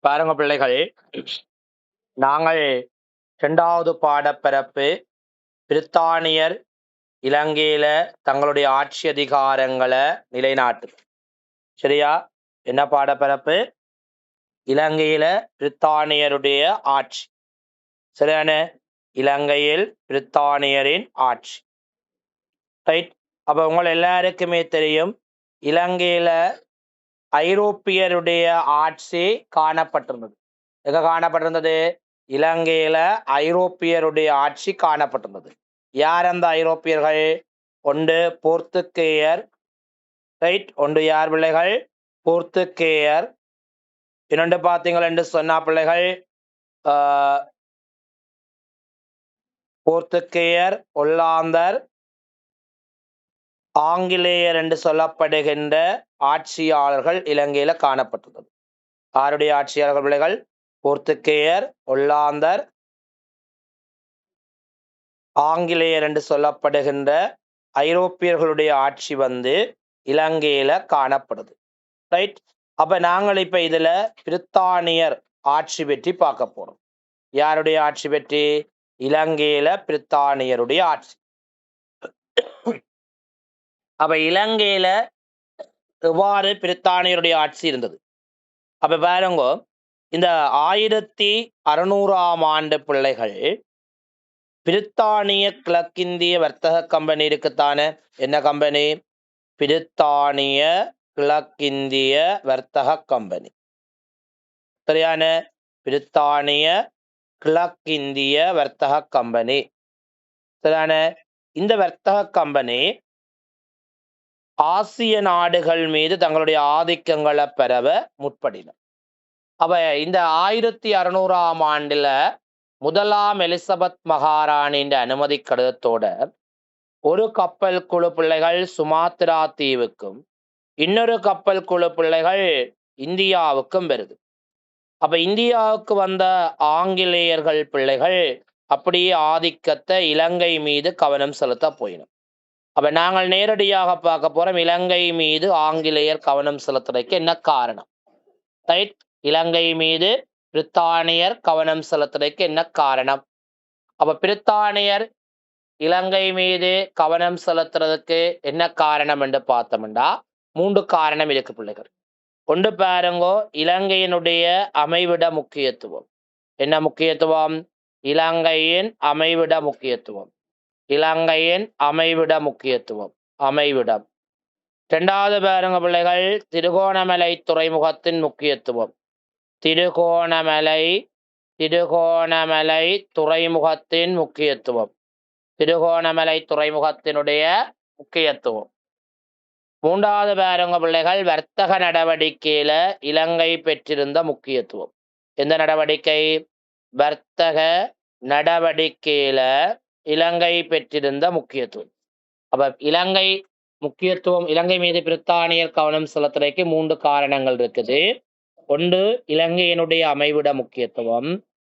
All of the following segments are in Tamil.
பாருங்க பிள்ளைகள், நாங்கள் 2வது பாடப்பரப்பு பிரித்தானியர் இலங்கையில தங்களுடைய ஆட்சி அதிகாரங்களை நிலைநாட்டு. சரியா? என்ன பாடப்பரப்பு? இலங்கையில பிரித்தானியருடைய ஆட்சி. சரியான? இலங்கையில் பிரித்தானியரின் ஆட்சி. ரைட். அப்ப உங்கள் எல்லாருக்குமே தெரியும், இலங்கையில ஐரோப்பியருடைய ஆட்சி காணப்பட்டிருந்தது. எங்க காணப்பட்டிருந்தது? இலங்கையில ஐரோப்பியருடைய ஆட்சி காணப்பட்டிருந்தது. யார் அந்த ஐரோப்பியர்கள்? ஒன்று போர்த்துகேயர். ரைட். ஒன்று யார் பிள்ளைகள்? போர்த்துகேயர். இன்னொன்று பார்த்தீங்கள் என்று சொன்னா பிள்ளைகள், போர்த்துகேயர், ஒல்லாந்தர், ஆங்கிலேயர் என்று சொல்லப்படுகின்ற ஆட்சியாளர்கள் இலங்கையில காணப்பட்டது. யாருடைய ஆட்சியாளர்கள் பிள்ளைகள்? போர்த்துகேயர், ஒல்லாந்தர், ஆங்கிலேயர் என்று சொல்லப்படுகின்ற ஐரோப்பியர்களுடைய ஆட்சி இலங்கையில காணப்படுது. ரைட். அப்ப நாங்கள் இப்ப இதுல பிரித்தானியர் ஆட்சி பற்றி பார்க்க போறோம். யாருடைய ஆட்சி பற்றி? இலங்கையில பிரித்தானியருடைய ஆட்சி. அப்ப இலங்கையில எவ்வாறு பிரித்தானியருடைய ஆட்சி இருந்தது? அப்ப பாருங்க, இந்த 1600ஆம் ஆண்டு பிள்ளைகள் பிரித்தானிய கிழக்கிந்திய வர்த்தக கம்பெனி இருக்குத்தானே. என்ன கம்பெனி? பிரித்தானிய கிழக்கிந்திய வர்த்தக கம்பெனி. சரியான? பிரித்தானிய கிழக்கிந்திய வர்த்தக கம்பெனி. சரியான? இந்த வர்த்தக கம்பெனி ஆசிய நாடுகள் மீது தங்களுடைய ஆதிக்கங்களை பெறவ முற்படின. அப்ப இந்த 1600ஆம் ஆண்டுல முதலாம் எலிசபெத் மகாராணியின் அனுமதி கடிதத்தோட ஒரு கப்பல் குழு பிள்ளைகள் சுமாத்திரா தீவுக்கும் இன்னொரு கப்பல் குழு பிள்ளைகள் இந்தியாவுக்கும் வருது. அப்ப இந்தியாவுக்கு வந்த ஆங்கிலேயர்கள் பிள்ளைகள் அப்படியே ஆதிக்கத்தை இலங்கை மீது கவனம் செலுத்த போயிடும். அப்ப நாங்கள் நேரடியாக பார்க்க போறோம், இலங்கை மீது ஆங்கிலேயர் கவனம் செலுத்துறதுக்கு என்ன காரணம். ரைட். இலங்கை மீது பிரித்தானியர் கவனம் செலுத்துறதுக்கு என்ன காரணம்? அப்ப பிரித்தானியர் இலங்கை மீது கவனம் செலுத்துறதுக்கு என்ன காரணம் என்று பார்த்தோம்டா 3 காரணம் இருக்கு பிள்ளைகள். ஒன்று பாருங்கோ, இலங்கையினுடைய அமைவிட முக்கியத்துவம். என்ன முக்கியத்துவம்? இலங்கையின் அமைவிட முக்கியத்துவம். இலங்கையின் அமைவிட முக்கியத்துவம், அமைவிடம். 2வது பாருங்க பிள்ளைகள், திருகோணமலை துறைமுகத்தின் முக்கியத்துவம். திருகோணமலை துறைமுகத்தின் முக்கியத்துவம். திருகோணமலை துறைமுகத்தினுடைய முக்கியத்துவம். 3வது பாருங்க பிள்ளைகள், வர்த்தக நடவடிக்கையில இலங்கை பெற்றிருந்த முக்கியத்துவம். எந்த நடவடிக்கை? வர்த்தக நடவடிக்கையில இலங்கை பெற்றிருந்த முக்கியத்துவம். அப்ப இலங்கை முக்கியத்துவம், இலங்கை மீது பிரித்தானியர் கவனம் செலுத்துறதுக்கு 3 காரணங்கள் இருக்குது. ஒன்று இலங்கையினுடைய அமைவிட முக்கியத்துவம்,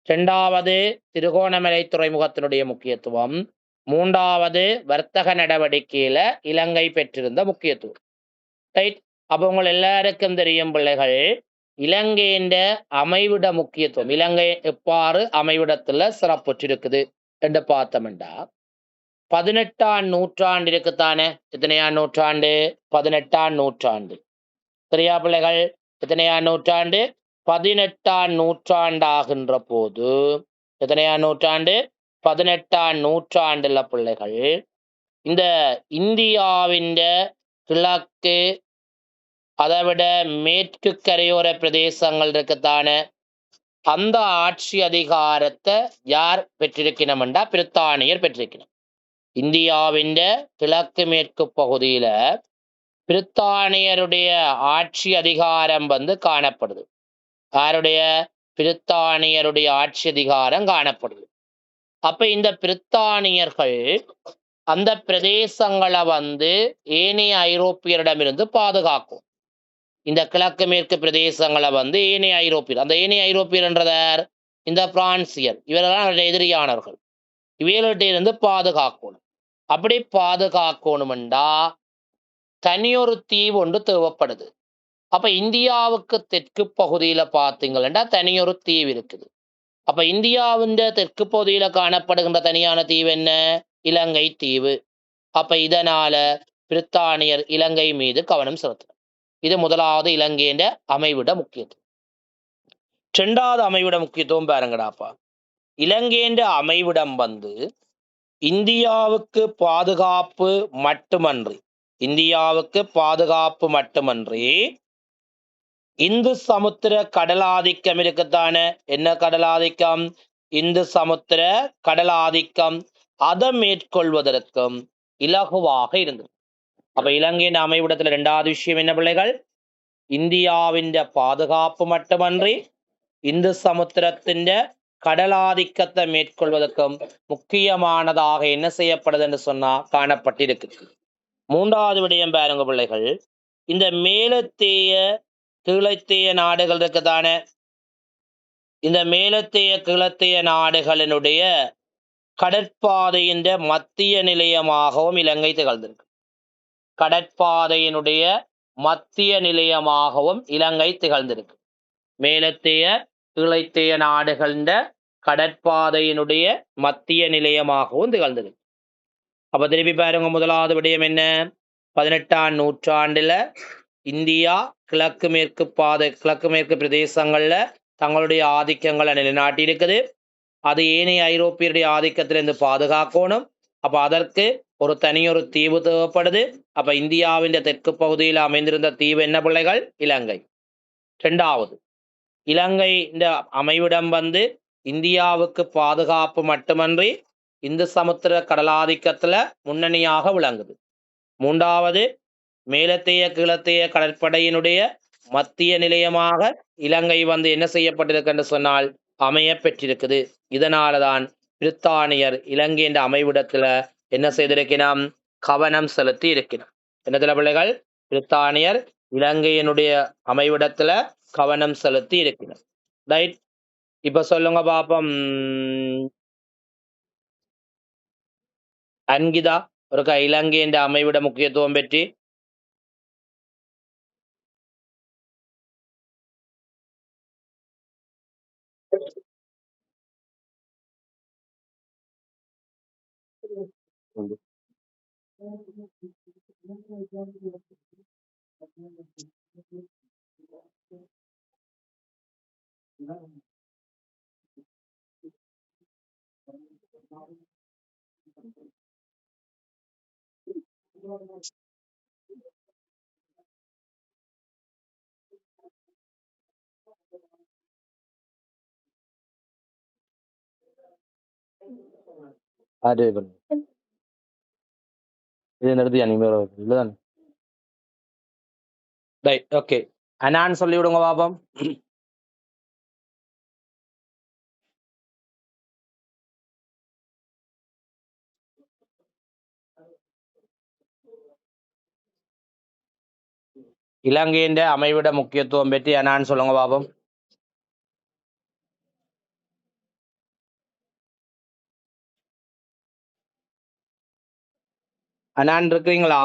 2வது திருகோணமலை துறைமுகத்தினுடைய முக்கியத்துவம், 3வது வர்த்தக நடவடிக்கையில இலங்கை பெற்றிருந்த முக்கியத்துவம். ரைட். அப்ப உங்கள் எல்லாருக்கும் தெரியும் பிள்ளைகள், இலங்கையின் அமைவிட முக்கியத்துவம், இலங்கை எவ்வாறு அமைவிடத்துல சிறப்புற்றிருக்குது என்று பார்த்தோம்டா 18ஆம் நூற்றாண்டு இருக்குத்தானே. எத்தனையாம் நூற்றாண்டு? 18ஆம் நூற்றாண்டு. சரியா பிள்ளைகள்? எத்தனையாம் நூற்றாண்டு? 18ஆம் நூற்றாண்டாகின்ற போது, எத்தனையாம் நூற்றாண்டு? 18ஆம் நூற்றாண்டுல பிள்ளைகள் இந்த இந்தியாவின் கிழக்கு, அதை விட மேற்கு கரையோர பிரதேசங்கள் இருக்குத்தானே, அந்த ஆட்சி அதிகாரத்தை யார் பெற்றிருக்கணும்டா? பிரித்தானியர் பெற்றிருக்கணும். இந்தியாவின் கிழக்கு மேற்கு பகுதியில பிரித்தானியருடைய ஆட்சி அதிகாரம் காணப்படுது. யாருடைய? பிரித்தானியருடைய ஆட்சி அதிகாரம் காணப்படுது. அப்ப இந்த பிரித்தானியர்கள் அந்த பிரதேசங்களை ஏனைய ஐரோப்பியரிடமிருந்து பாதுகாக்கும். இந்த கிழக்கு மேற்கு பிரதேசங்களை ஏனைய ஐரோப்பியர், அந்த ஏனைய ஐரோப்பியர் என்றதார்? இந்த பிரான்சியர். இவரெல்லாம் அவருடைய எதிரியானவர்கள். இவர்கிட்ட இருந்து பாதுகாக்கணும். அப்படி பாதுகாக்கணும்டா தனியொரு தீவு ஒன்று தேவைப்படுது. அப்ப இந்தியாவுக்கு தெற்கு பகுதியில பார்த்தீங்கன்னா தனியொரு தீவு இருக்குது. அப்ப இந்தியாவின் தெற்கு பகுதியில காணப்படுகின்ற தனியான தீவு என்ன? இலங்கை தீவு. அப்ப இதனால பிரித்தானியர் இலங்கை மீது கவனம் செலுத்தினர். இது முதலாவது இலங்கையின் அமைவிட முக்கியத்துவம். இரண்டாவது அமைவிட முக்கியத்துவம் பாருங்கடாப்பா. இலங்கையின் அமைவிடம் இந்தியாவுக்கு பாதுகாப்பு மட்டுமன்றி இந்து சமுத்திர கடலாதிக்கம் இருக்குத்தானே. என்ன கடலாதிக்கம்? இந்து சமுத்திர கடலாதிக்கம். அதை மேற்கொள்வதற்கும் இலகுவாக இருந்தது. அப்ப இலங்கையின் அமைவிடத்துல இரண்டாவது விஷயம் என்ன பிள்ளைகள்? இந்தியாவின் பாதுகாப்பு மட்டுமன்றி இந்து சமுத்திரத்தின் கடலாதிக்கத்தை மேற்கொள்வதற்கும் முக்கியமானதாக என்ன செய்யப்படுது என்று சொன்னா காணப்பட்டிருக்கு. மூன்றாவது விடயம் பாருங்க பிள்ளைகள், இந்த மேலத்தேய கீழத்தேய நாடுகள் இருக்குதானே. இந்த மேலத்தேய கீழத்தேய நாடுகளினுடைய கடற்பாதையின் மத்திய நிலையமாகவும் இலங்கை திகழ்ந்திருக்கு. கடற்பாதையினுடைய மத்திய நிலையமாகவும் இலங்கை திகழ்ந்திருக்கு. மேலத்தேய கீழத்தேய நாடுகளின் கடற்பாதையினுடைய மத்திய நிலையமாகவும் திகழ்ந்திருக்கு. அப்ப திருப்பி பாருங்க, முதலாவது விடயம் என்ன? 18ஆம் நூற்றாண்டுல இந்தியா கிழக்கு மேற்கு பிரதேசங்கள்ல தங்களுடைய ஆதிக்கங்களை நிலைநாட்டி இருக்குது. அது ஏனைய ஐரோப்பியருடைய ஆதிக்கத்திலிருந்து பாதுகாக்கணும். அப்ப அதற்கு ஒரு தனியொரு தீவு தேவைப்படுது. அப்ப இந்தியாவின் தெற்கு பகுதியில் அமைந்திருந்த தீவு என்ன பிள்ளைகள்? இலங்கை. இரண்டாவது, இலங்கை இந்த அமைவிடம் இந்தியாவுக்கு பாதுகாப்பு மட்டுமன்றி இந்து சமுத்திர கடலாதிக்கத்துல முன்னணியாக விளங்குது. மூன்றாவது, மேலத்தேய கீழத்தேய கடற்படையினுடைய மத்திய நிலையமாக இலங்கை என்ன செய்யப்பட்டிருக்கு என்று சொன்னால் அமைய பெற்றிருக்குது. இதனாலதான் பிரித்தானியர் இலங்கையின் அமைவிடத்துல என்ன செய்திருக்கிறோம்? கவனம் செலுத்தி இருக்கிறோம். என்னதுல பிள்ளைகள்? பிரித்தானியர் இலங்கையினுடைய அமைவிடத்துல கவனம் செலுத்தி இருக்கிறோம். ரைட். இப்ப சொல்லுங்க பாப்பம் அன்கிதா, ஒரு இலங்கையின் அமைவிட முக்கியத்துவம் பற்றி. அது இது நிறுத்தியா நீங்க இல்லதான்? Right, okay. அனான்னு சொல்லி விடுங்க பாப்போம். இலங்கையின் அமைவிட முக்கியத்துவம் பற்றி அனான்னு சொல்லுங்க பாப்போம். அனான் இருக்கிறீங்களா?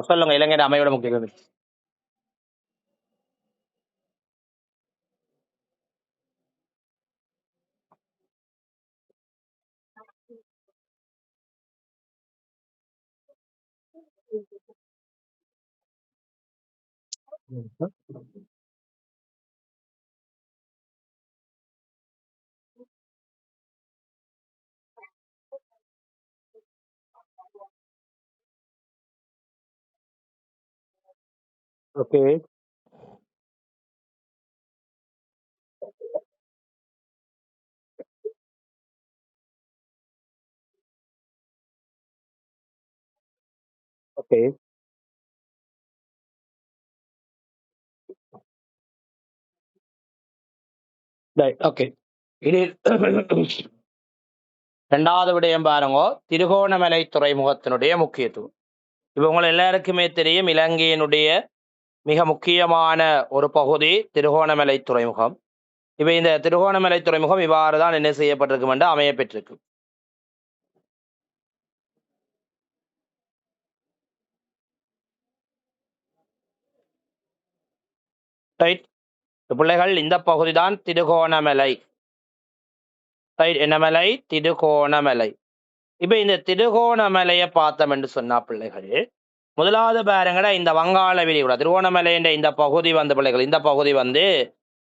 சொல்லுங்க இலங்கையின் அமைவிட முக்கியத்துவம். Okay, okay, right, okay. இது இரண்டாவது விடயம் பாருங்க, திருகோணமலை துறைமுகத்தினுடைய முக்கியத்துவம். இப்ப உங்களை எல்லாருக்குமே தெரியும், இலங்கையினுடைய மிக முக்கியமான ஒரு பகுதி திருகோணமலை துறைமுகம். இப்ப இந்த திருகோணமலை துறைமுகம் இவ்வாறு தான் என்ன செய்யப்பட்டிருக்கும் என்று அமைய பெற்றிருக்கு. ரைட். பிள்ளைகள் இந்த பகுதி தான் திருகோணமலை. ரைட். என்ன மலை? திருகோணமலை. இப்ப இந்த திருகோணமலையை பார்த்தோம் என்று சொன்னா பிள்ளைகள், முதலாவது பாருங்கடா, இந்த வங்காள விரிகுடா திருகோணமலை என்ற இந்த பகுதி வந்து பிள்ளைகள், இந்த பகுதி வந்து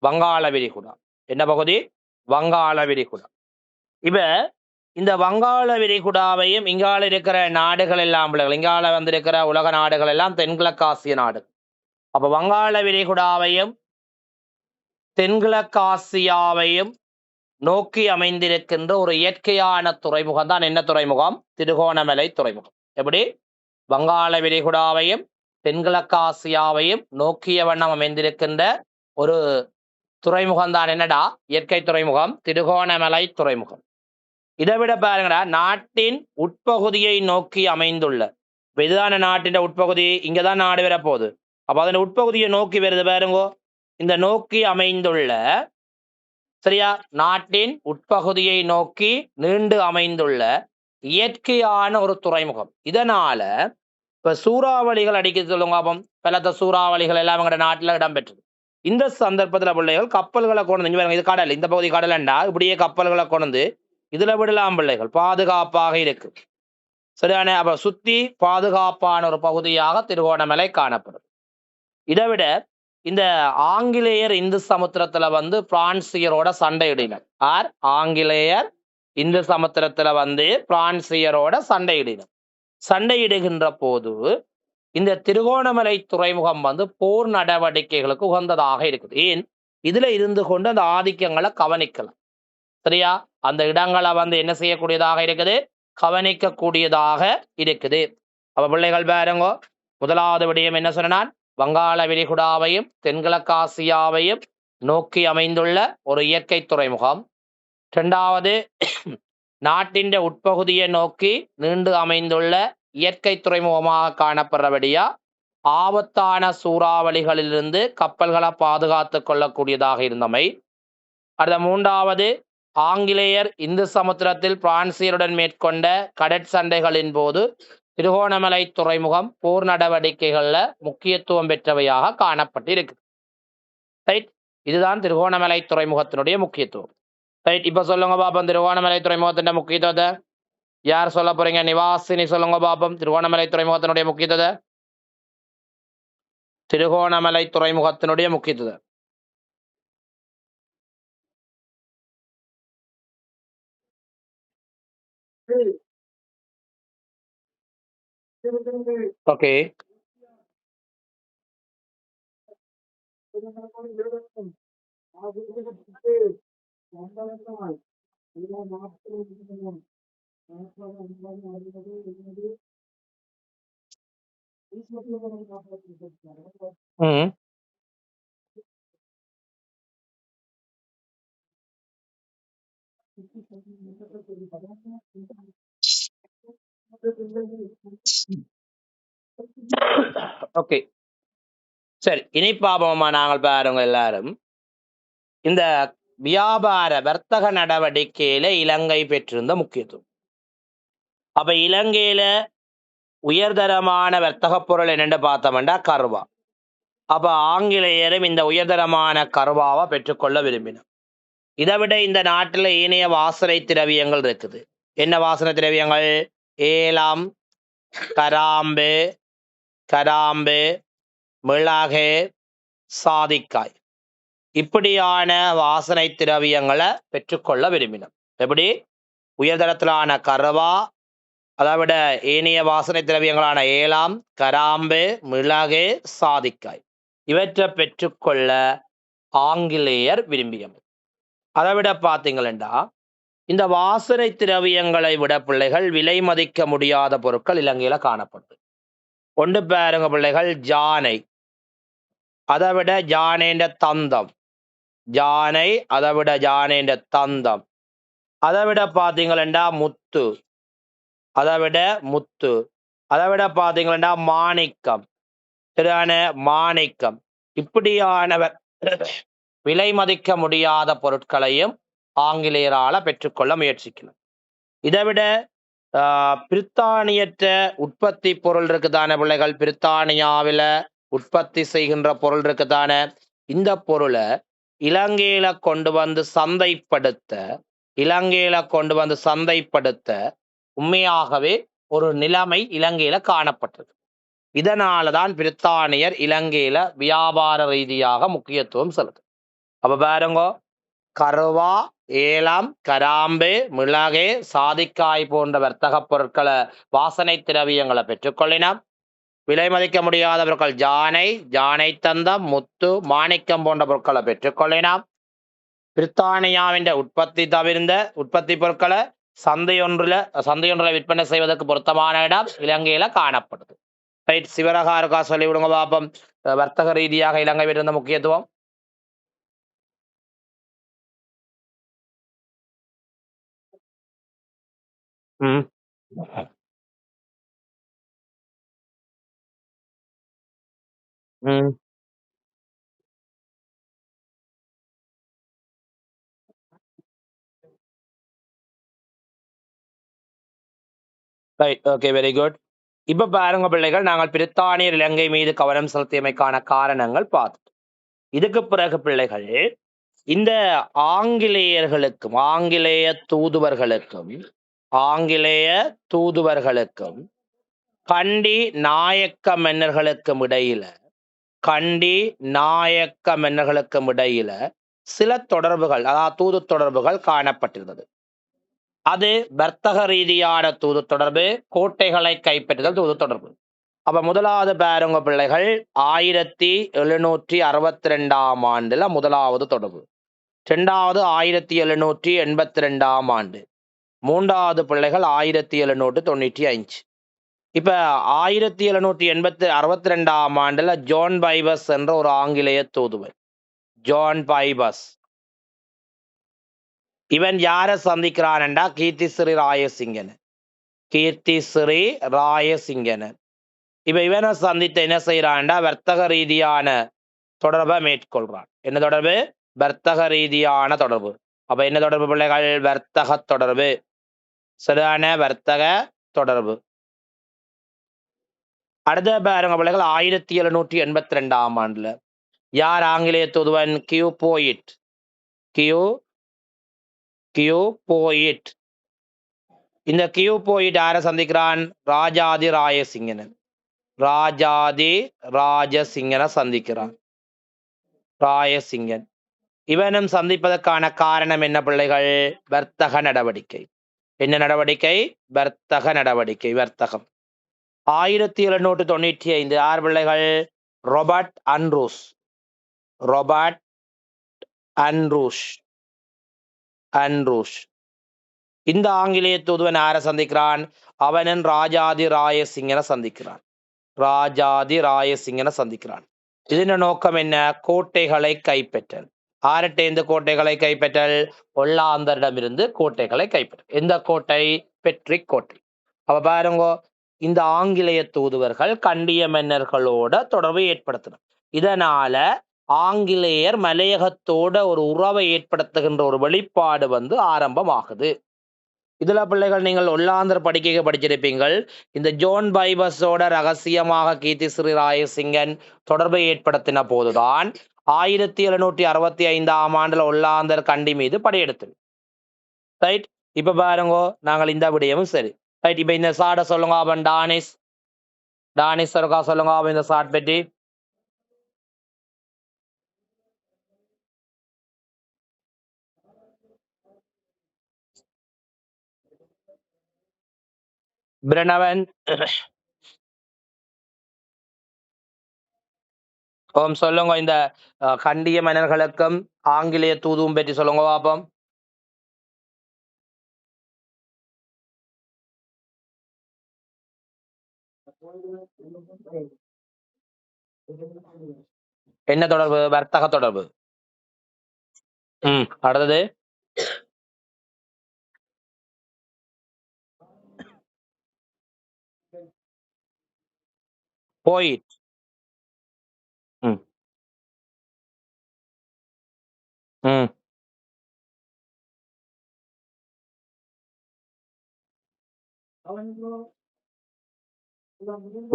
வங்காள விரிகுடா. என்ன பகுதி? வங்காள விரிகுடா. இப்ப இந்த வங்காள விரிகுடாவையும் இங்கால இருக்கிற நாடுகள் எல்லாம் பிள்ளைகள், இங்கால வந்து இருக்கிற உலக நாடுகள் எல்லாம் தென்கிழக்காசிய நாடு. அப்ப வங்காள விரிகுடாவையும் தென்கிழக்காசியாவையும் நோக்கி அமைந்திருக்கின்ற ஒரு இயற்கையான துறைமுகம் தான் என்ன துறைமுகம்? திருகோணமலை துறைமுகம். எப்படி? வங்காள விரிகுடாவையும் தென்கிழக்காசியாவையும் நோக்கிய வண்ணம் அமைந்திருக்கின்ற ஒரு துறைமுகம் தான் என்னடா? இயற்கை துறைமுகம், திருகோணமலை துறைமுகம். இதை விட பாருங்கடா, நாட்டின் உட்பகுதியை நோக்கி அமைந்துள்ள, இப்ப இதுதான நாட்டின் உட்பகுதி, இங்கதான் நாடு வரப்போகுது. அப்ப அதன் உட்பகுதியை நோக்கி வருது பாருங்கோ, இந்த நோக்கி அமைந்துள்ள, சரியா, நாட்டின் உட்பகுதியை நோக்கி நீண்டு அமைந்துள்ள இயற்கையான ஒரு துறைமுகம். இதனால இப்ப சூறாவளிகள் அடிக்க சொல்லுங்க, அப்பம் பலத்த சூறாவளிகள் எல்லாம் எங்க நாட்டில் இடம்பெற்றது. இந்த சந்தர்ப்பத்தில் பிள்ளைகள் கப்பல்களை கொண்டு, இது கடல், இந்த பகுதி கடலண்டா, இப்படியே கப்பல்களை கொண்டு இதுல விடலாம் பிள்ளைகள், பாதுகாப்பாக இருக்கு. சரியான? அப்ப சுத்தி பாதுகாப்பான ஒரு பகுதியாக திருகோணமலை காணப்படும். இதை விட இந்த ஆங்கிலேயர் இந்து சமுத்திரத்துல வந்து பிரான்சியரோட சண்டையிடினர். ஆர்? ஆங்கிலேயர் இந்து சமுத்திரத்துல வந்து பிரான்சியரோட சண்டையிடினர். சண்டையிடுகின்ற போது இந்த திருகோணமலை துறைமுகம் வந்து போர் நடவடிக்கைகளுக்கு உகந்ததாக இருக்குது. ஏன்? இதுல இருந்து கொண்டு அந்த ஆதிக்கங்களை கவனிக்கலாம். சரியா? அந்த இடங்களை வந்து என்ன செய்யக்கூடியதாக இருக்குது? கவனிக்கக்கூடியதாக இருக்குது. அப்ப பிள்ளைகள் பாருங்க, முதலாவது விடயம் என்ன சொன்னான்? வங்காள விரிகுடாவையும் தென்கிழக்காசியாவையும் நோக்கி அமைந்துள்ள ஒரு இயற்கை துறைமுகம். இரண்டாவது, நாட்டின் உட்பகுதியை நோக்கி நீண்டு அமைந்துள்ள இயற்கை துறைமுகமாக காணப்படுறபடியா ஆபத்தான சூறாவளிகளிலிருந்து கப்பல்களை பாதுகாத்து கொள்ளக்கூடியதாக இருந்தமை. அடுத்த மூன்றாவது, ஆங்கிலேயர் இந்து சமுத்திரத்தில் பிரான்சியருடன் மேற்கொண்ட கடற்சண்டைகளின் போது திருகோணமலை துறைமுகம் போர் நடவடிக்கைகள்ல முக்கியத்துவம் பெற்றவையாக காணப்பட்டிருக்கு. ரைட். இதுதான் திருகோணமலை துறைமுகத்தினுடைய முக்கியத்துவம். ரைட். இப்ப சொல்லுங்க பாப்போம், திருகோணமலை துறைமுகத்தின் முக்கியத்துவத்தை யார் சொல்ல போறீங்க? நிவாசினி சொல்லுங்க பாப்போம், திருகோணமலை துறைமுகத்தினுடைய முக்கியத்துவத்தை. திருகோணமலை துறைமுகத்தினுடைய முக்கியத்துவத்தை. ஓகே. ம். ஓகே, சரி. இனி பாபமா நாங்கள் பாருங்க எல்லாரும், இந்த வியாபார வர்த்தக நடவடிக்கையில இலங்கை பெற்றிருந்த முக்கியத்துவம். அப்ப இலங்கையில உயர்தரமான வர்த்தக பொருள் என்னென்று பார்த்தோம்னா கருவா. அப்ப ஆங்கிலேயரும் இந்த உயர்தரமான கருவாவை பெற்றுக்கொள்ள விரும்பினர். இதை விட இந்த நாட்டில் ஏனைய வாசனை திரவியங்கள் இருக்குது. என்ன வாசனை திரவியங்கள்? ஏலம், கராம்பு, மிளகு, சாதிக்காய், இப்படியான வாசனை திரவியங்களை பெற்றுக்கொள்ள விரும்பினர். எப்படி? உயர்தரத்திலான கருவா, அதை விட ஏனைய வாசனை திரவியங்களான ஏலம், கராம்பு, மிளகு, சாதிக்காய், இவற்றை பெற்றுக்கொள்ள ஆங்கிலேயர் விரும்பியது. அதை விட பார்த்தீங்களா, இந்த வாசனை திரவியங்களை விட பிள்ளைகள் விலை மதிக்க முடியாத பொருட்கள் இலங்கையில காணப்பட்டது. ஒன்று பாருங்க பிள்ளைகள், ஜானை, அதை விட ஜானேண்ட தந்தம், ஜானை, அதை விட ஜானேண்ட தந்தம், அதை விட பார்த்தீங்களா முத்து, அதை விட முத்து, அதை விட பார்த்தீங்களா மாணிக்கம், சரியான மாணிக்கம், இப்படியானவர் விலை மதிக்க முடியாத பொருட்களையும் ஆங்கிலேயரால பெற்றுக்கொள்ள முயற்சிக்கணும். இதை விட பிரித்தானியற்ற உற்பத்தி பொருள் இருக்குதானே பிள்ளைகள், பிரித்தானியாவில உற்பத்தி செய்கின்ற பொருள் இருக்குதானே, இந்த பொருளை இலங்கையில கொண்டு வந்து சந்தைப்படுத்த உண்மையாகவே ஒரு நிலைமை இலங்கையில காணப்பட்டது. இதனாலதான் பிரித்தானியர் இலங்கையில வியாபார ரீதியாக முக்கியத்துவம் செலுத்து. அப்ப பாருங்க, கருவா, ஏலம், கராம்பு, மிளகு, சாதிக்காய் போன்ற வர்த்தக பொருட்களை, வாசனை திரவியங்களை பெற்றுக்கொள்ளினம். விலை மதிக்க முடியாத பொருட்கள் ஜானை தந்தம், முத்து, மாணிக்கம் போன்ற பொருட்களை பெற்றுக்கொள்ளினம். பிரித்தானியாவின் உற்பத்தி பொருட்களை சந்தையொன்றுல விற்பனை செய்வதற்கு பொருத்தமான இடம் இலங்கையில காணப்படுது. ரைட், சிவரகா இருக்கா சொல்லி விடுங்க பாப்போம். வர்த்தக ரீதியாக இலங்கை இருந்த முக்கியத்துவம். ம் ம் ரைட், ஓகே, வெரி குட். இப்ப பாருங்க பிள்ளைகள், நாங்கள் பிரித்தானியர் இலங்கை மீது கவனம் செலுத்தியமைக்கான காரணங்கள் பார்த்து, இதுக்கு பிறகு பிள்ளைகள் இந்த ஆங்கிலேய தூதுவர்களுக்கும் கண்டி நாயக்க மன்னர்களுக்கும் இடையில சில தொடர்புகள், அதாவது தூது தொடர்புகள் காணப்பட்டிருந்தது. அது வர்த்தக ரீதியான தூது தொடர்பு, கோட்டைகளை கைப்பற்றுதல் தூது தொடர்பு. அப்ப முதலாவது பாருங்க பிள்ளைகள், 1762 முதலாவது தொடர்பு. இரண்டாவது 1782 மூன்றாவது பிள்ளைகள் 1795. இப்ப 1762 ஜான் பைபஸ் என்ற ஒரு ஆங்கிலேய தூதுவர், ஜான் பைபஸ், இவன் யாரை சந்திக்கிறான்டா? கீர்த்தி ஸ்ரீ ராயசிங்கன். இப்ப இவனை சந்தித்து என்ன செய்யறான்டா? வர்த்தக ரீதியான தொடர்பை மேற்கொள்றான். என்ன தொடர்பு? வர்த்தக ரீதியான தொடர்பு. அப்ப என்ன தொடர்பு பிள்ளைகள்? வர்த்தக தொடர்பு. சரியான வர்த்தக தொடர்பு. அடுத்த பாருங்க பிள்ளைகள், 1782 யார் ஆங்கிலேய தூதுவன்? கியூ போயிட். இந்த கியூ போயிட் யாரை சந்திக்கிறான்? ராஜாதி ராஜசிங்கனை சந்திக்கிறான். ராயசிங்கன் இவனும் சந்திப்பதற்கான காரணம் என்ன பிள்ளைகள்? வர்த்தக நடவடிக்கை. என்ன நடவடிக்கை? வர்த்தக நடவடிக்கை, வர்த்தகம். 1795 யார் பிள்ளைகள்? ராபர்ட் அன்ரூஷ். இந்த ஆங்கிலேய தூதுவன் யாரை சந்திக்கிறான்? அவனன் ராஜாதி ராயசிங்கனை சந்திக்கிறான். இதன் நோக்கம் என்ன? கோட்டைகளை கைப்பற்றல். ஆரட்டேந்து கோட்டைகளை கைப்பற்றல்? ஒல்லாந்தரிடமிருந்து கோட்டைகளை கைப்பற்றல். எந்த கோட்டை? பெட்ரிக் கோட்டை. அப்ப பாருங்க, இந்த ஆங்கிலேய தூதுவர்கள் கண்டிய மன்னர்களோட தொடர்பை ஏற்படுத்தினர். இதனால ஆங்கிலேயர் மலையகத்தோட ஒரு உறவை ஏற்படுத்துகின்ற ஒரு வெளிப்பாடு ஆரம்பமாகுது. இதுல பிள்ளைகள், நீங்கள் ஒல்லாந்தர் படிச்சிருப்பீங்கள். இந்த ஜோன் பைபஸோட ரகசியமாக கீர்த்தி ஸ்ரீ ராயசிங்கன் தொடர்பை ஏற்படுத்தின போதுதான் 1765 ஒல்லாந்தர் கண்டி மீது படையெடுத்தது. ரைட், இப்ப பாருங்க, நாங்கள் இந்த விடயமும் சரி. ரைட், இப்ப இந்த சாட்டை சொல்லுங்க. அவன் டானிஸ் இருக்கா சொல்லுங்க அவன் இந்த சாட் பற்றி. பிரணவன் ஓம் சொல்லுங்க. இந்த கண்டிய மன்னர்களுக்கும் ஆங்கிலேய தூதுவும் பற்றி சொல்லுங்க பாப்போம். என்ன தொடர்பு? வர்த்தக தொடர்பு. அடுத்தது போயிட். ம் ம்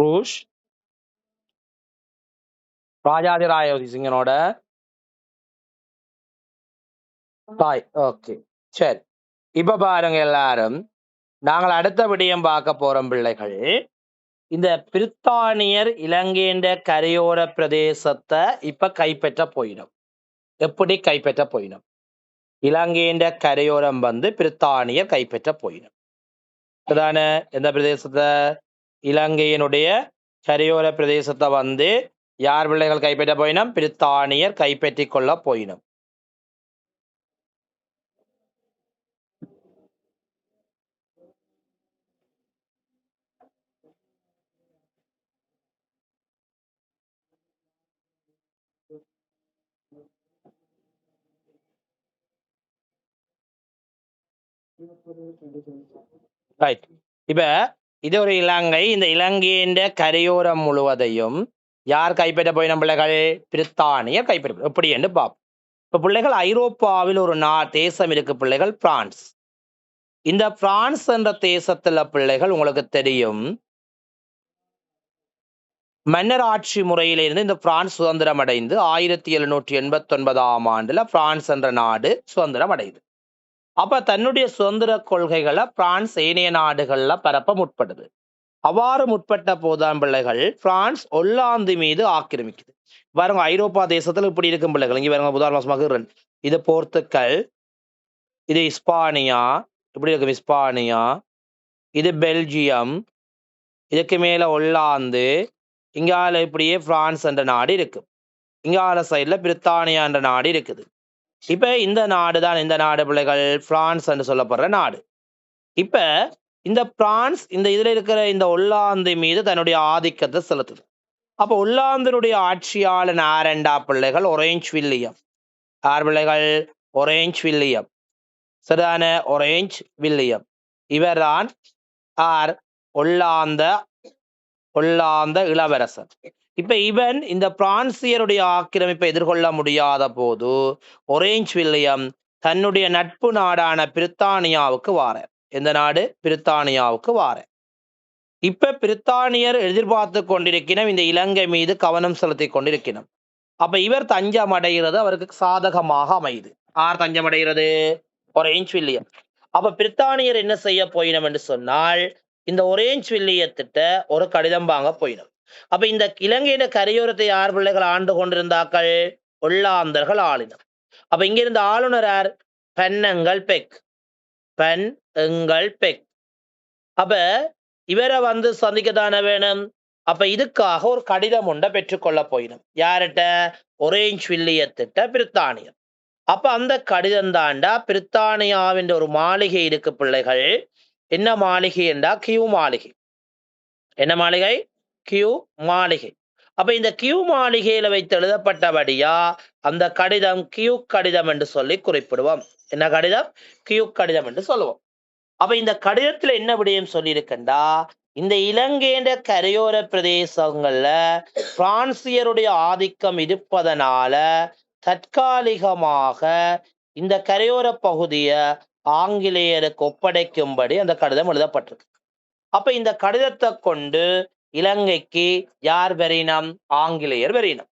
ரூஷ் ராஜாதி ராயசிங்கனோட ஓகே, சரி. இப்ப பாருங்க எல்லாரும், நாங்கள் அடுத்த விடயம் பார்க்க போறோம் பிள்ளைகள். இந்த பிரித்தானியர் இலங்கையின் கரையோர பிரதேசத்தை இப்ப கைப்பற்ற போயிடும். எப்படி கைப்பற்ற போயிடும்? இலங்கையின் கரையோரம் வந்து பிரித்தானியர் கைப்பற்ற போயிடும். அதான எந்த பிரதேசத்தை? இலங்கையினுடைய கரையோர பிரதேசத்தை வந்து யார் பிள்ளைகள் கைப்பற்ற போயினும்? பிரித்தானியர் கைப்பற்றி கொள்ள போயினும். ரைட். இப்ப இது ஒரு இலங்கை. இந்த இலங்கையின் கரையோரம் முழுவதையும் யார் கைப்பற்ற போயின பிள்ளைகள்? பிரித்தானியர் கைப்பற்ற. எப்படி என்று பார்ப்போம். இப்ப பிள்ளைகள் ஐரோப்பாவில் ஒரு தேசம் இருக்கு பிள்ளைகள், பிரான்ஸ். இந்த பிரான்ஸ் என்ற தேசத்துல பிள்ளைகள் உங்களுக்கு தெரியும், மன்னர் ஆட்சி முறையிலிருந்து இந்த பிரான்ஸ் சுதந்திரம் அடைந்து 1789 ஆண்டுல பிரான்ஸ் என்ற நாடு சுதந்திரம் அடையுது. அப்ப தன்னுடைய சுதந்திர கொள்கைகளை பிரான்ஸ் ஏனைய நாடுகள்ல பரப்ப முற்படுது. அவ்வாறு முற்பட்ட போதான் பிள்ளைகள் பிரான்ஸ் ஒல்லாந்து மீது ஆக்கிரமிக்குது. பாருங்க, ஐரோப்பா தேசத்துல இப்படி இருக்கும் பிள்ளைகள். இங்க பாருங்க, உதாரணமாக இது போர்த்துக்கல், இது இஸ்பானியா, இப்படி இருக்கும் இஸ்பானியா, இது பெல்ஜியம், இதுக்கு மேல ஒல்லாந்து, இங்கால இப்படியே பிரான்ஸ் என்ற நாடு இருக்கு. இங்கால சைட்ல பிரித்தானியா என்ற நாடு இருக்குது. இப்ப இந்த நாடு தான், இந்த நாடு பிள்ளைகள் பிரான்ஸ் என்று சொல்லப்படுற நாடு. இப்ப இந்த பிரான்ஸ் இந்த இதுல இருக்கிற இந்த ஒல்லாந்து மீது தன்னுடைய ஆதிக்கத்தை செலுத்துது. அப்ப ஒல்லாந்தனுடைய ஆட்சியாளன் ஆரண்டா பிள்ளைகள் ஒரேஞ்ச் வில்லியம். ஆர் பிள்ளைகள்? Orange William. சரிதான? Orange William. இவர்தான் ஆர் ஒல்லாந்த இளவரசர். இப்ப இவன் இந்த பிரான்சியருடைய ஆக்கிரமிப்பை எதிர்கொள்ள முடியாத போது ஒரேஞ்ச் வில்லியம் தன்னுடைய நட்பு நாடான பிரித்தானியாவுக்கு வார. எந்த நாடு? பிரித்தானியாவுக்கு வார. இப்ப பிரித்தானியர் எதிர்பார்த்து கொண்டிருக்கணும் இந்த இலங்கை மீது கவனம் செலுத்தி கொண்டிருக்கணும். அப்ப இவர் தஞ்சம் அடைகிறது அவருக்கு சாதகமாக அமையுது. ஆர் தஞ்சம் அடைகிறது? Orange William. அப்ப பிரித்தானியர் என்ன செய்ய போயினம் என்று சொன்னால், இந்த ஒரேஞ்ச் வில்லியத்திட்ட ஒரு கடிதம் வாங்க போயினம். அப்ப இந்த இலங்கையின கரையோரத்தை யார் பிள்ளைகள் ஆண்டு கொண்டிருந்தாக்கள்? ஒல்லாந்தர்கள் ஆளினம். அப்ப இங்க இருந்த ஆளுநர் யார்? பென்னெங்கல் பெக். அப்ப இவரை வந்து சந்திக்கத்தானே வேணும். அப்ப இதுக்காக ஒரு கடிதம் ஒன்றை பெற்றுக்கொள்ள போயிடும். யார்கிட்ட? ஒரேஞ்ச் வில்லியத்திட்ட பிரித்தானியர். அப்ப அந்த கடிதம் தாண்டா பிரித்தானியாவின் ஒரு மாளிகை இருக்கு பிள்ளைகள். என்ன மாளிகை என்றா? கியூ மாளிகை. என்ன மாளிகை? கியூ மாளிகை. அப்ப இந்த கியூ மாளிகையில வைத்து எழுதப்பட்டபடியா அந்த கடிதம் கியூ கடிதம் என்று சொல்லி குறிப்பிடுவோம். என்ன கடிதம்? கியூ கடிதம் என்று சொல்லுவோம். அப்ப இந்த கடிதத்துல என்ன விடயம் சொல்லியிருக்கண்டா, இந்த இலங்கையின் கரையோர பிரதேசங்கள்ல பிரான்சியருடைய ஆதிக்கம் இருப்பதனால தற்காலிகமாக இந்த கரையோர பகுதியை ஆங்கிலேயருக்கு ஒப்படைக்கும்படி அந்த கடிதம் எழுதப்பட்டிருக்கு. அப்ப இந்த கடிதத்தை கொண்டு இலங்கைக்கு யார் வரினம்? ஆங்கிலேயர் வரினம்.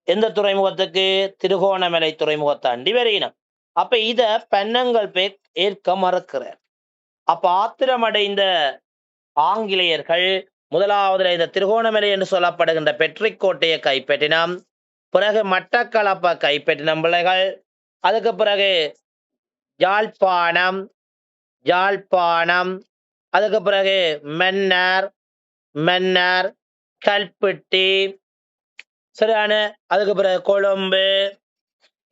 எந்த துறைமுகத்துக்கு? திருகோணமலை துறைமுகத்தாண்டி வரினம். அப்ப இத பென்னெங்கல் பெக் ஏற்க மறுக்கிறார். அப்ப ஆத்திரமடைந்த ஆங்கிலேயர்கள் முதலாவதுல இந்த திருகோணமலை என்று சொல்லப்படுகின்ற பெட்ரிக் கோட்டையை கைப்பற்றினம். பிறகு மட்டக்களப்பை கைப்பற்றினம் பிள்ளைகள். அதுக்கு பிறகு யாழ்ப்பாணம், அதுக்கு பிறகு மன்னார், கல்பட்டி, சரியான, அதுக்கு பிறகு கொழும்பு,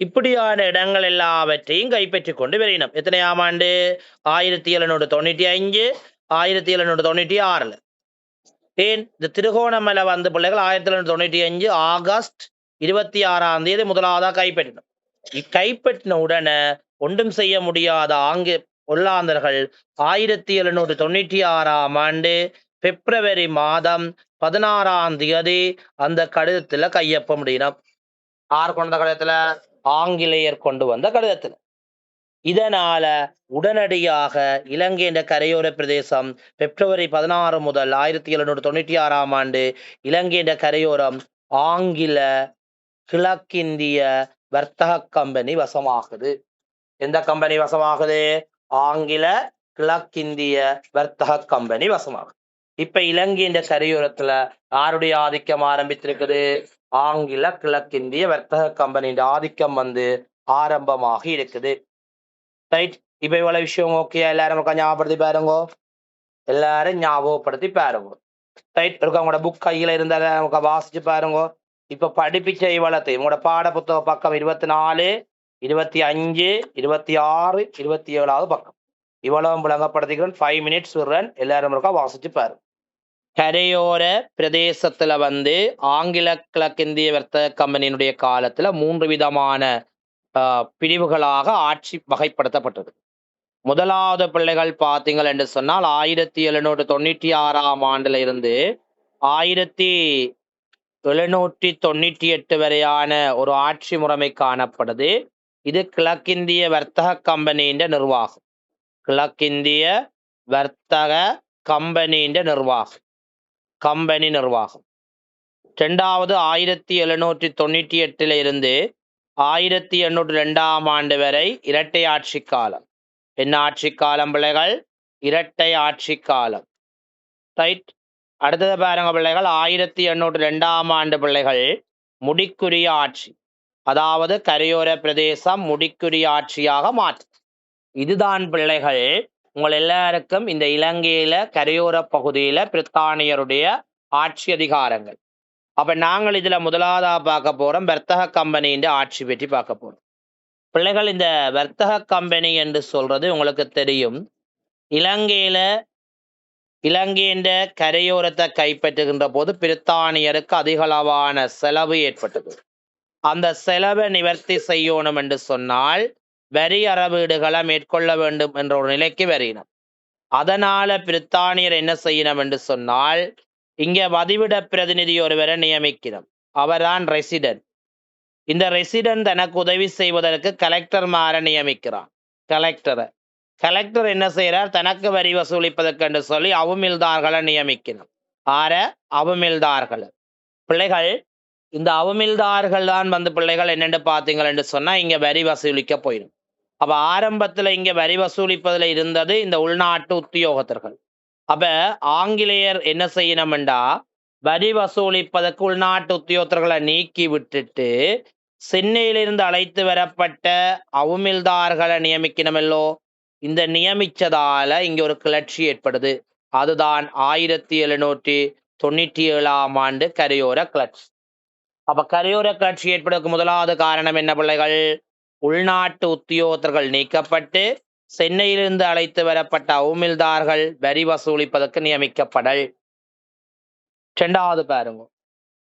இப்படியான இடங்கள் எல்லாவற்றையும் கைப்பற்றி கொண்டு வரினம். எத்தனையாம் ஆண்டு? 1795, 1796. ஏன் இந்த திருகோணமலை வந்து பிள்ளைகள் 1795 ஆகஸ்ட் 26 முதலாவதா கைப்பற்றினோம். கைப்பற்றின உடனே ஒன்றும் செய்ய முடியாத ஒல்லாந்தர்கள் 1796 பிப்ரவரி 16 அந்த கடிதத்துல கையொப்ப முடியும். யார் கொண்ட கடிதத்துல? ஆங்கிலேயர் கொண்டு வந்த கடிதத்துல. இதனால உடனடியாக இலங்கையின் கரையோர பிரதேசம் பிப்ரவரி 16 முதல் 1796 இலங்கையின் கரையோரம் ஆங்கில கிழக்கிந்திய வர்த்தக கம்பெனி வசமாகுது. எந்த கம்பெனி வசமாகுது? ஆங்கில கிழக்கிந்திய வர்த்தக கம்பெனி வசமாகுது. இப்ப இலங்கையின் கரையோரத்துல யாருடைய ஆதிக்கம் ஆரம்பித்திருக்குது? ஆங்கில கிழக்கிந்திய வர்த்தக கம்பெனியின் ஆதிக்கம் ஆரம்பமாகி இருக்குது. ரைட். இப்ப இவ்வளவு விஷயம் ஓகே, எல்லாரும் ஞாபகப்படுத்தி பாருங்க. எல்லாரும் ஞாபகப்படுத்தி பாருங்க. ரைட். உங்களோட புக் கையில இருந்தால வாசிச்சு பாருங்க. இப்ப படிப்பிச்ச இவ்வளத்தை உங்களோட பாட புத்தக பக்கம் 24, 25, 26, 27 பக்கம் இவ்வளவு விளங்கப்படுத்திக்கிறேன். 5 மினிட்ஸ் விடுறேன், எல்லாரும் வாசிச்சு பாருங்க. கரையோர பிரதேசத்துல ஆங்கில கிழக்கிந்திய வர்த்தக கம்பெனியினுடைய காலத்துல 3 விதமான பிரிவுகளாக ஆட்சி வகைப்படுத்தப்பட்டது. முதலாவது பிள்ளைகள் பார்த்தீங்கள் என்று சொன்னால் 1796 ஆண்டுல இருந்து 1798 வரையான ஒரு ஆட்சி முறைமை காணப்படுது. இது கிழக்கிந்திய வர்த்தக கம்பெனியின் நிர்வாகம். கிழக்கிந்திய வர்த்தக கம்பெனியின் நிர்வாகம், கம்பெனி நிர்வாகம். இரண்டாவது 1798 இருந்து 1802 ஆண்டு வரை இரட்டை ஆட்சி காலம். என்ன ஆட்சி காலம் பிள்ளைகள்? இரட்டை ஆட்சி காலம். ரைட். அடுத்தது பாருங்க பிள்ளைகள், 1802 ஆண்டு பிள்ளைகள் முடிக்குரிய ஆட்சி, அதாவது கரையோர பிரதேசம் முடிக்குரிய ஆட்சியாக மாற்று. இதுதான் பிள்ளைகள் உங்கள் எல்லாருக்கும் இந்த இலங்கையில கரையோர பகுதியில பிரித்தானியருடைய ஆட்சி அதிகாரங்கள். அப்ப நாங்கள் இதுல முதலாவதா பார்க்க போறோம் வர்த்தக கம்பெனியின் ஆட்சி பற்றி பார்க்க போறோம். பிள்ளைகள், இந்த வர்த்தக கம்பெனி என்று சொல்றது உங்களுக்கு தெரியும், இலங்கையின் கரையோரத்தை கைப்பற்றுகின்ற போது பிரித்தானியருக்கு அதிகளவான செலவு ஏற்பட்டது. அந்த செலவை நிவர்த்தி செய்யணும் என்று சொன்னால் வரி அறவீடுகளை மேற்கொள்ள வேண்டும் என்ற ஒரு நிலைக்கு வரினம். அதனால பிரித்தானியர் என்ன செய்யணும் என்று சொன்னால், இங்க வதிவிட பிரதிநிதி ஒருவரை நியமிக்கணும். அவர்தான் ரெசிடென்ட். இந்த ரெசிடென்ட் தனக்கு உதவி செய்வதற்கு கலெக்டர்மாரை நியமிக்கிறான். கலெக்டர் என்ன செய்யறார்? தனக்கு வரி வசூலிப்பதற்கு என்று சொல்லி அவுமில்தார்களை நியமிக்கணும். அவுமில்தார்கள் பிள்ளைகள். இந்த அவுமில்தார்கள் தான் பிள்ளைகள் என்னென்று பார்த்தீங்கள் என்று சொன்னா இங்க வரி வசூலிக்க போயிடும். அப்ப ஆரம்பத்துல இங்க வரி வசூலிப்பதுல இருந்தது இந்த உள்நாட்டு உத்தியோகத்தர்கள். அப்ப ஆங்கிலேயர் என்ன செய்யணும்டா, வரி வசூலிப்பதற்கு உள்நாட்டு உத்தியோகத்தர்களை நீக்கி விட்டுட்டு சென்னையிலிருந்து அழைத்து வரப்பட்ட அவுமில்தார்களை நியமிக்கணுமல்லோ. இந்த நியமிச்சதால இங்க ஒரு கிளர்ச்சி ஏற்படுது. அதுதான் 1797 ஆண்டு கரையோர கிளர்ச்சி. அப்ப கரையோர கிளர்ச்சி ஏற்படுவதற்கு முதலாவது காரணம் என்ன பிள்ளைகள்? உள்நாட்டு உத்தியோகத்தர்கள் நீக்கப்பட்டு சென்னையிலிருந்து அழைத்து வரப்பட்ட அவுமில்தார்கள் வரி வசூலிப்பதற்கு நியமிக்கப்படல். இரண்டாவது பாருங்க,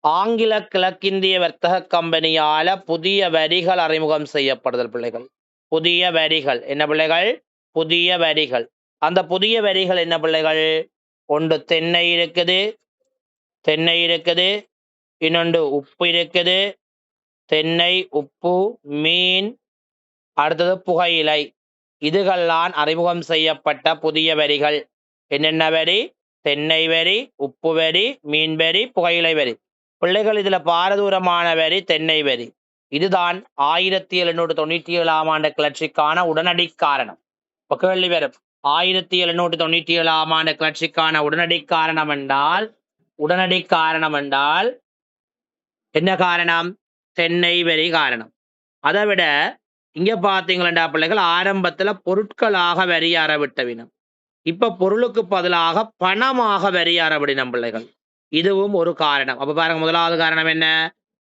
ஆங்கில கிழக்கிந்திய வர்த்தக கம்பெனியால புதிய வரிகள் அறிமுகம் செய்யப்படுதல் பிள்ளைகள். புதிய வரிகள் என்ன பிள்ளைகள்? புதிய வரிகள். அந்த புதிய வரிகள் என்ன பிள்ளைகள்? ஒன்று தென்னை இருக்குது, இன்னொன்று உப்பு இருக்குது, தென்னை, உப்பு, மீன், அடுத்தது புகையிலை. இதுகள்லாம் அறிமுகம் செய்யப்பட்ட புதிய வரிகள். என்னென்ன வரி? தென்னை வரி, உப்பு வரி, மீன் வரி, புகையிலை வரி. பிள்ளைகள், இதுல பாரதூரமான வரி தென்னை வரி. இதுதான் 1797 ஆண்டு கிளர்ச்சிக்கான உடனடி காரணம். இப்ப கேள்வி வரும், 1797 ஆண்டு கிளர்ச்சிக்கான உடனடி காரணம் என்றால் என்ன காரணம்? தென்னை வரி காரணம். அதை விட இங்க பாத்தீங்களா பிள்ளைகள், ஆரம்பத்துல பொருட்களாக வரி அறவிட்டவினம். இப்ப பொருளுக்கு பதிலாக பணமாக வரி அறவிடினம் பிள்ளைகள். இதுவும் ஒரு காரணம். அப்ப பாருங்க, முதலாவது காரணம் என்ன?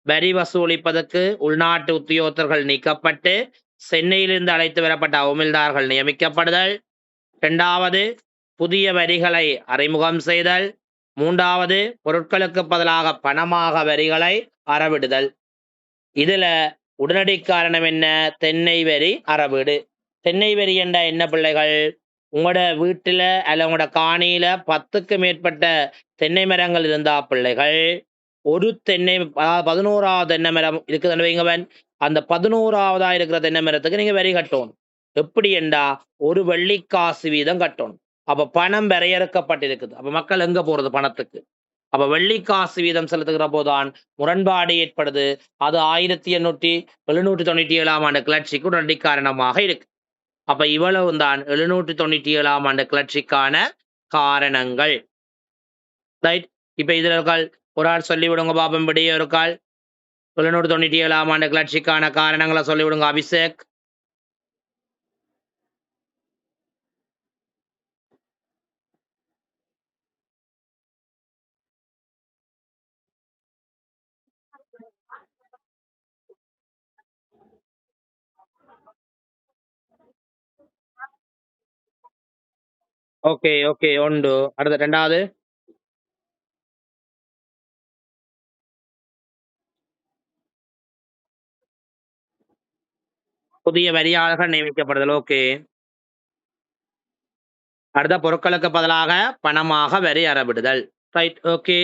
வரி வசூலிப்பதற்கு உள்நாட்டு உத்தியோகத்தர்கள் நீக்கப்பட்டு சென்னையிலிருந்து அழைத்து வரப்பட்ட அவுமில்தார்கள் நியமிக்கப்படுதல். இரண்டாவது, புதிய வரிகளை அறிமுகம் செய்தல். மூன்றாவது, பொருட்களுக்கு பதிலாக பணமாக வரிகளை அறவிடுதல். இதுல உடனடி காரணம் என்ன? தென்னை வரி அறவீடு. தென்னை வரி என்ற என்ன பிள்ளைகள்? உங்களோட வீட்டுல அல்ல உங்களோட காணியில 10க்கு மேற்பட்ட தென்னை மரங்கள் இருந்தா பிள்ளைகள், ஒரு தென்னை, 11ஆவது தென்னை மரம் இருக்குதுன்னு வைங்கவன், அந்த 11ஆவதா இருக்கிற தென்னை மரத்துக்கு நீங்க வரி கட்டணும். எப்படி என்றா, ஒரு வெள்ளிக்காசு வீதம் கட்டணும். அப்ப பணம் வரையறுக்கப்பட்டிருக்குது. அப்ப மக்கள் எங்க போறது பணத்துக்கு? அப்ப வெள்ளிக்காசு வீதம் செலுத்துகிற போதுதான் முரண்பாடு ஏற்படுது. அது 1797 ஆண்டு கிளர்ச்சிக்கு உடனடி காரணமாக இருக்கு. அப்ப இவ்வளவும் தான் 1797 ஆண்டு கிளர்ச்சிக்கான காரணங்கள். ரைட். இப்ப இதுல ஒரு ஆள் சொல்லி விடுங்க பாப்பம். படி ஒரு கால் 1797 ஆண்டு கிளர்ச்சிக்கான காரணங்களை சொல்லி விடுங்க அபிஷேக். ஓகே ஓகே உண்டு. அடுத்த ரெண்டாவது புதிய வரியாளர்கள் நியமிக்கப்படுதல். ஓகே. அடுத்த பொருட்களுக்கு பதிலாக பணமாக வரி அறவிடுதல். ரைட். ஓகே.